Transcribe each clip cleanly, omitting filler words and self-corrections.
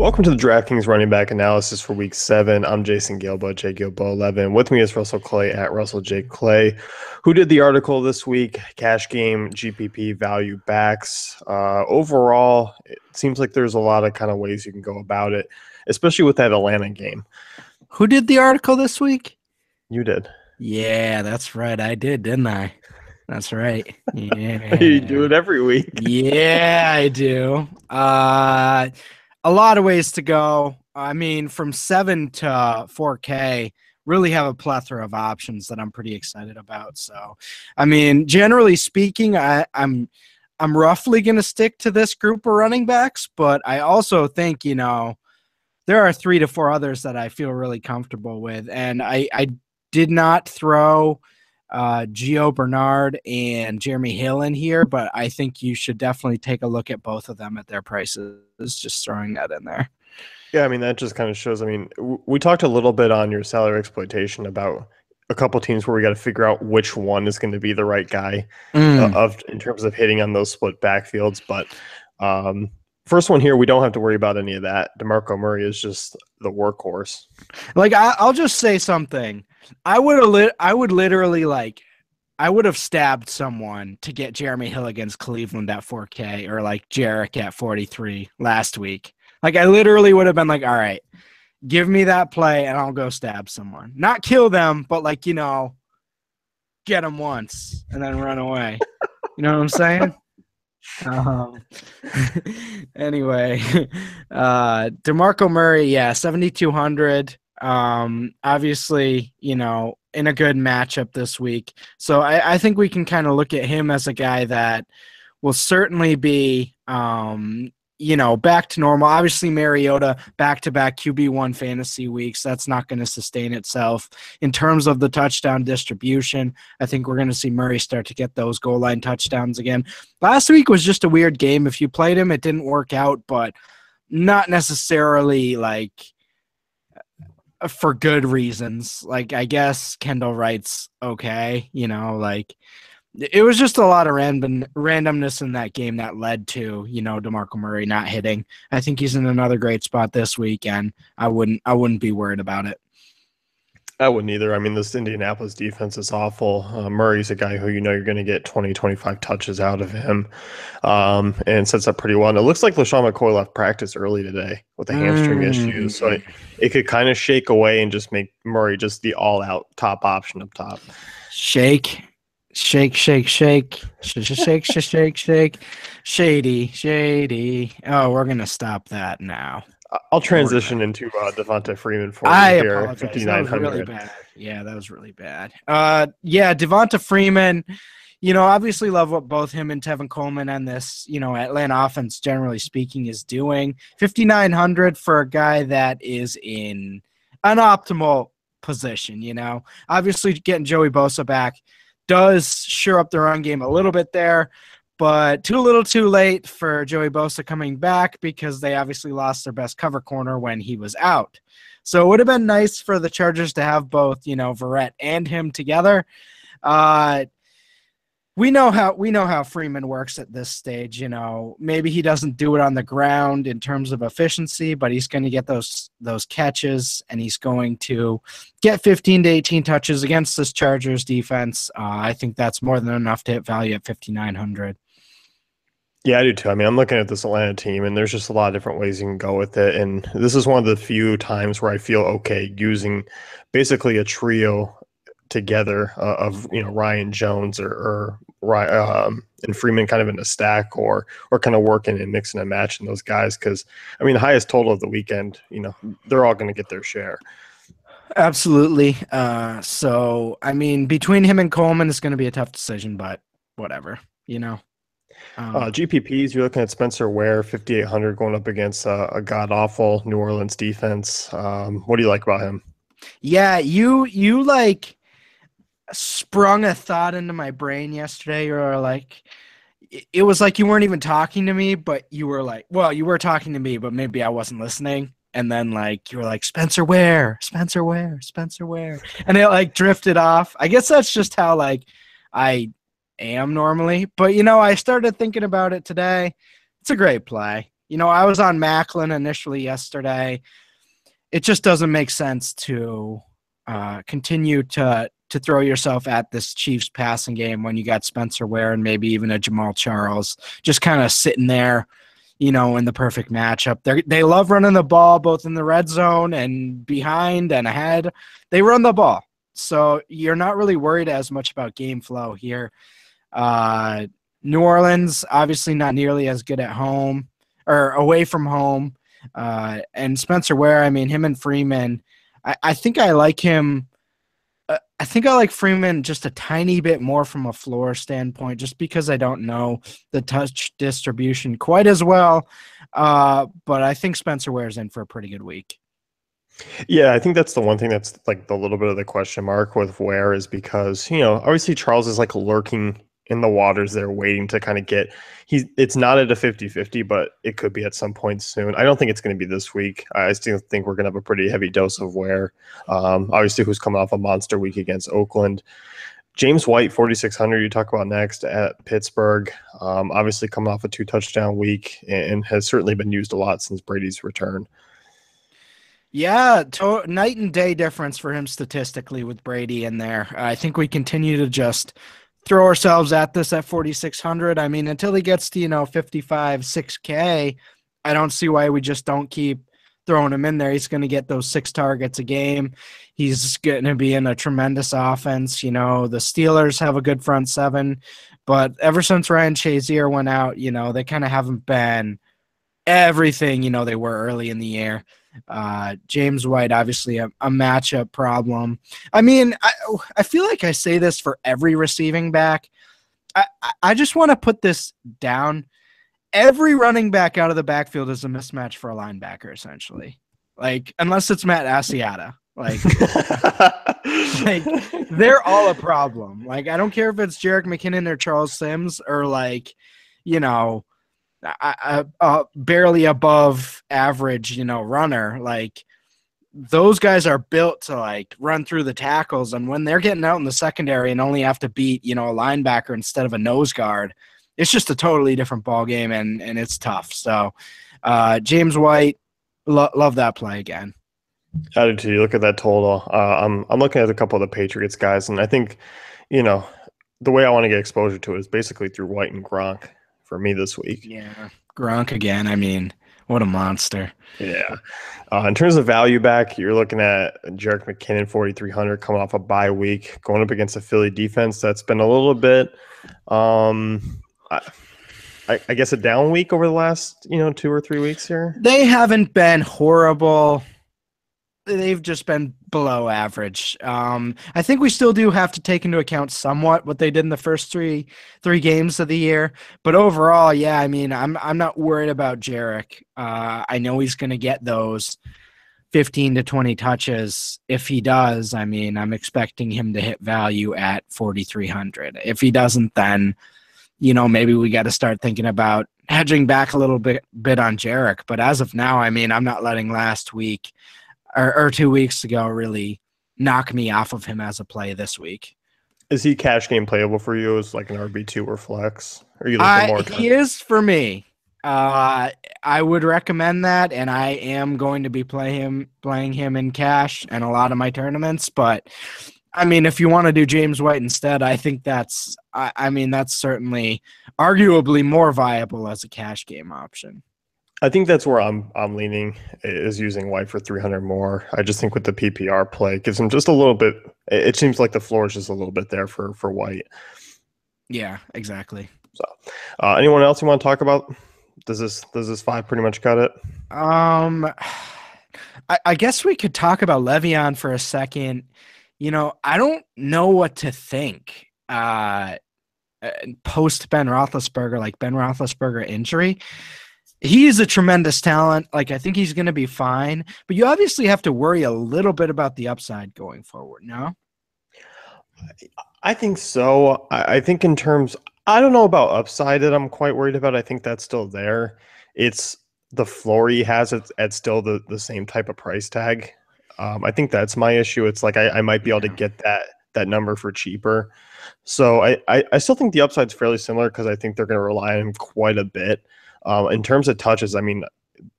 Welcome to the DraftKings running back analysis for Week 7. I'm Jason Gilbo, JGilbo11. With me is Russell Clay at Russell J. Clay, who did the article this week, Cash Game, GPP, Value Backs. Overall, it seems like there's a lot of kind of ways you can go about it, especially with that Atlanta game. Who did the article this week? You did. Yeah, that's right. I did, didn't I? That's right. You do Yeah. it every week. Yeah, I do. A lot of ways to go. I mean, from 7 to 4K, really have a plethora of options that I'm pretty excited about. So, I mean, generally speaking, I'm roughly going to stick to this group of running backs, but I also think, there are 3 to 4 others that I feel really comfortable with. And I did not throw Gio Bernard and Jeremy Hill in here, but I think you should definitely take a look at both of them at their prices. Just throwing that in there. Yeah, I mean, that just kind of shows. I mean, we talked a little bit on your salary exploitation about a couple teams where we got to figure out which one is going to be the right guy in terms of hitting on those split backfields. But first one here, we don't have to worry about any of that. DeMarco Murray is just the workhorse. Like I'll just say something. I would have stabbed someone to get Jeremy Hill against Cleveland at 4K or like Jarek at 43 last week. Like I literally would have been like, all right, give me that play and I'll go stab someone. Not kill them, but like, get them once and then run away. You know what I'm saying? Anyway, DeMarco Murray, yeah, 7,200. Obviously, in a good matchup this week. So I think we can kind of look at him as a guy that will certainly be, back to normal. Obviously, Mariota, back-to-back QB1 fantasy weeks. That's not going to sustain itself. In terms of the touchdown distribution, I think we're going to see Murray start to get those goal line touchdowns again. Last week was just a weird game. If you played him, it didn't work out, but not necessarily like for good reasons. Like, I guess Kendall Wright's okay, it was just a lot of randomness in that game that led to, DeMarco Murray not hitting. I think he's in another great spot this week, and I wouldn't be worried about it. I wouldn't either. I mean, this Indianapolis defense is awful. Murray's a guy who you're going to get 20, 25 touches out of him and sets up pretty well. And it looks like LaShawn McCoy left practice early today with a hamstring issue. So it could kind of shake away and just make Murray just the all-out top option up top. Shake, shake, shake, shake, shake, shake, shake, shake, shady. Oh, we're going to stop that now. I'll transition into Devonta Freeman for you here. Apologize. 5,900. That was really bad. Yeah, that was really bad. Devonta Freeman, obviously love what both him and Tevin Coleman and this, Atlanta offense, generally speaking, is doing. 5,900 for a guy that is in an optimal position, Obviously, getting Joey Bosa back does shore up the run game a little bit there. But too little too late for Joey Bosa coming back because they obviously lost their best cover corner when he was out. So it would have been nice for the Chargers to have both, Verrett and him together. We know how Freeman works at this stage. Maybe he doesn't do it on the ground in terms of efficiency, but he's going to get those catches, and he's going to get 15 to 18 touches against this Chargers defense. I think that's more than enough to hit value at 5,900. Yeah, I do too. I mean, I'm looking at this Atlanta team, and there's just a lot of different ways you can go with it. And this is one of the few times where I feel okay using basically a trio together of Ryan Jones or and Freeman kind of in a stack or kind of working and mixing and matching those guys, because I mean the highest total of the weekend, they're all going to get their share. Absolutely. So I mean between him and Coleman it's going to be a tough decision, but whatever. GPPs, you're looking at Spencer Ware, 5,800 going up against a god-awful New Orleans defense. What do you like about him? Yeah, you like sprung a thought into my brain yesterday. You were like, it was like you weren't even talking to me, but you were like, well, you were talking to me, but maybe I wasn't listening. And then like you were like, Spencer Ware. And it like drifted off. I guess that's just how like I am normally. But I started thinking about it today. It's a great play. I was on Macklin initially yesterday. It just doesn't make sense to continue to throw yourself at this Chiefs passing game when you got Spencer Ware and maybe even a Jamal Charles just kind of sitting there, in the perfect matchup. They love running the ball both in the red zone and behind and ahead. They run the ball. So you're not really worried as much about game flow here. New Orleans, obviously not nearly as good at home or away from home. And Spencer Ware, I mean, him and Freeman, I think I like him. I think I like Freeman just a tiny bit more from a floor standpoint, just because I don't know the touch distribution quite as well. But I think Spencer Ware's in for a pretty good week. Yeah, I think that's the one thing that's like the little bit of the question mark with Ware is because, obviously Charles is like lurking in the waters there waiting to kind of it's not at a 50-50, but it could be at some point soon. I don't think it's going to be this week. I still think we're going to have a pretty heavy dose of Ware. Obviously who's coming off a monster week against Oakland. James White, 4,600, you talk about next at Pittsburgh. Obviously coming off a 2-touchdown week and has certainly been used a lot since Brady's return. Yeah, night and day difference for him statistically with Brady in there. I think we continue to just throw ourselves at this at 4,600. I mean, until he gets to, 55, 6K, I don't see why we just don't keep throwing him in there. He's going to get those 6 targets a game. He's going to be in a tremendous offense. The Steelers have a good front seven, but ever since Ryan Shazier went out, they kind of haven't been everything, they were early in the year. James White, obviously a matchup problem. I mean, I feel like I say this for every receiving back. I just want to put this down. Every running back out of the backfield is a mismatch for a linebacker, essentially. Like, unless it's Matt Asiata. Like, they're all a problem. Like, I don't care if it's Jerick McKinnon or Charles Sims or barely above average, runner. Like, those guys are built to run through the tackles, and when they're getting out in the secondary and only have to beat, a linebacker instead of a nose guard, it's just a totally different ball game, and it's tough. So, James White, love that play again. How did you look at that total? I'm looking at a couple of the Patriots guys, and I think, the way I want to get exposure to it is basically through White and Gronk for me this week. Yeah, Gronk again. I mean, what a monster. Yeah. In terms of value back, you're looking at Jerick McKinnon, 4,300, coming off a bye week, going up against a Philly defense that's been a little bit, I guess, a down week over the last, 2 or 3 weeks here. They haven't been horrible. They've just been below average. I think we still do have to take into account somewhat what they did in the first three games of the year. But overall, yeah, I mean, I'm not worried about Jerick. I know he's going to get those 15 to 20 touches. If he does, I mean, I'm expecting him to hit value at 4,300. If he doesn't, then, maybe we got to start thinking about hedging back a little bit on Jerick. But as of now, I mean, I'm not letting last week or 2 weeks ago really knock me off of him as a play this week. Is he cash game playable for you as like an RB2 or flex? Or are you looking more? He is for me. I would recommend that, and I am going to be playing him in cash and a lot of my tournaments. But I mean, if you want to do James White instead, I think that's certainly arguably more viable as a cash game option. I think that's where I'm leaning, is using White for 300 more. I just think with the PPR play, it gives him just a little bit. It seems like the floor is just a little bit there for White. Yeah, exactly. So, anyone else you want to talk about? Does this 5 pretty much cut it? I guess we could talk about Le'Veon for a second. I don't know what to think. Post Ben Roethlisberger injury. He is a tremendous talent. I think he's going to be fine, but you obviously have to worry a little bit about the upside going forward. No, I think so. I think in terms, I don't know about upside that I'm quite worried about. I think that's still there. It's the floor he has at still the same type of price tag. I think that's my issue. It's like I might be able to get that number for cheaper. So I still think the upside's fairly similar because I think they're going to rely on him quite a bit. In terms of touches, I mean,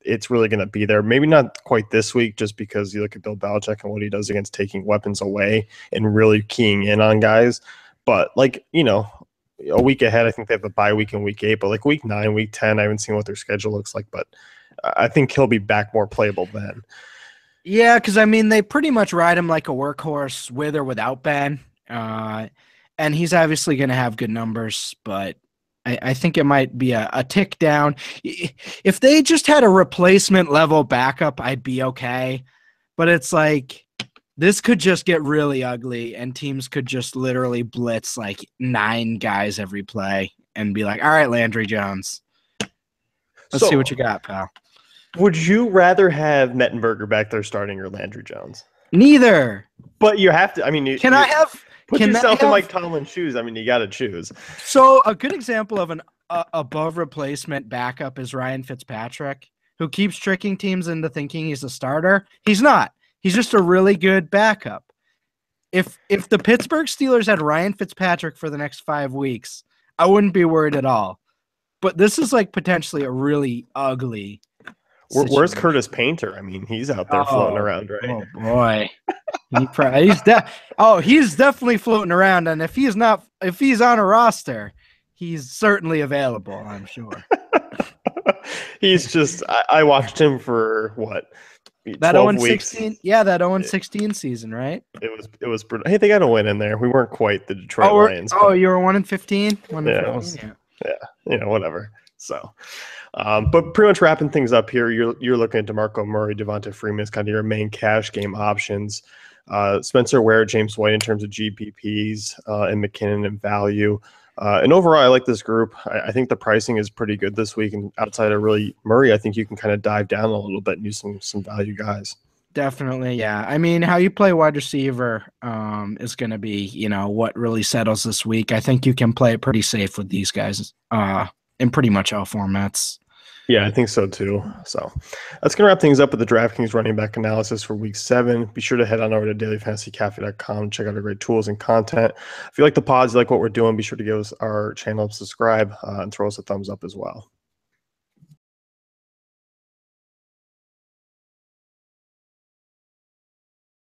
it's really going to be there. Maybe not quite this week, just because you look at Bill Belichick and what he does against taking weapons away and really keying in on guys. But like, a week ahead, I think they have a bye week in week 8, but like week 9, week 10, I haven't seen what their schedule looks like, but I think he'll be back more playable then. Yeah, because I mean, they pretty much ride him like a workhorse with or without Ben. And he's obviously going to have good numbers, but I think it might be a tick down. If they just had a replacement level backup, I'd be okay. But it's like this could just get really ugly, and teams could just literally blitz like 9 guys every play and be like, all right, Landry Jones, let's see what you got, pal. Would you rather have Mettenberger back there starting or Landry Jones? Neither. But you have to. I mean, put yourself in Mike Tomlin's shoes. I mean, you got to choose. So a good example of an above replacement backup is Ryan Fitzpatrick, who keeps tricking teams into thinking he's a starter. He's not. He's just a really good backup. If the Pittsburgh Steelers had Ryan Fitzpatrick for the next 5 weeks, I wouldn't be worried at all. But this is like potentially a really ugly situation. Where's Curtis Painter? I mean, he's out there floating around, right? Oh boy. He's definitely floating around, and if he's on a roster, he's certainly available, I'm sure. He's just I watched him for what? That 0-16, yeah, that 0-16 season, right? It was brutal. Hey, they got a win in there. We weren't quite the Detroit Lions. Oh, you were 1-15? Yeah, whatever. So, but pretty much wrapping things up here, you're looking at DeMarco Murray, Devonta Freeman as kind of your main cash game options. Spencer Ware, James White in terms of GPPs, and McKinnon in value. And overall, I like this group. I think the pricing is pretty good this week. And outside of really Murray, I think you can kind of dive down a little bit and use some value guys. Definitely, yeah. I mean, how you play wide receiver is going to be, what really settles this week. I think you can play it pretty safe with these guys in pretty much all formats. Yeah, I think so too. So that's going to wrap things up with the DraftKings running back analysis for week 7. Be sure to head on over to dailyfantasycafe.com, check out our great tools and content. If you like the pods, you like what we're doing, be sure to give us our channel a subscribe and throw us a thumbs up as well.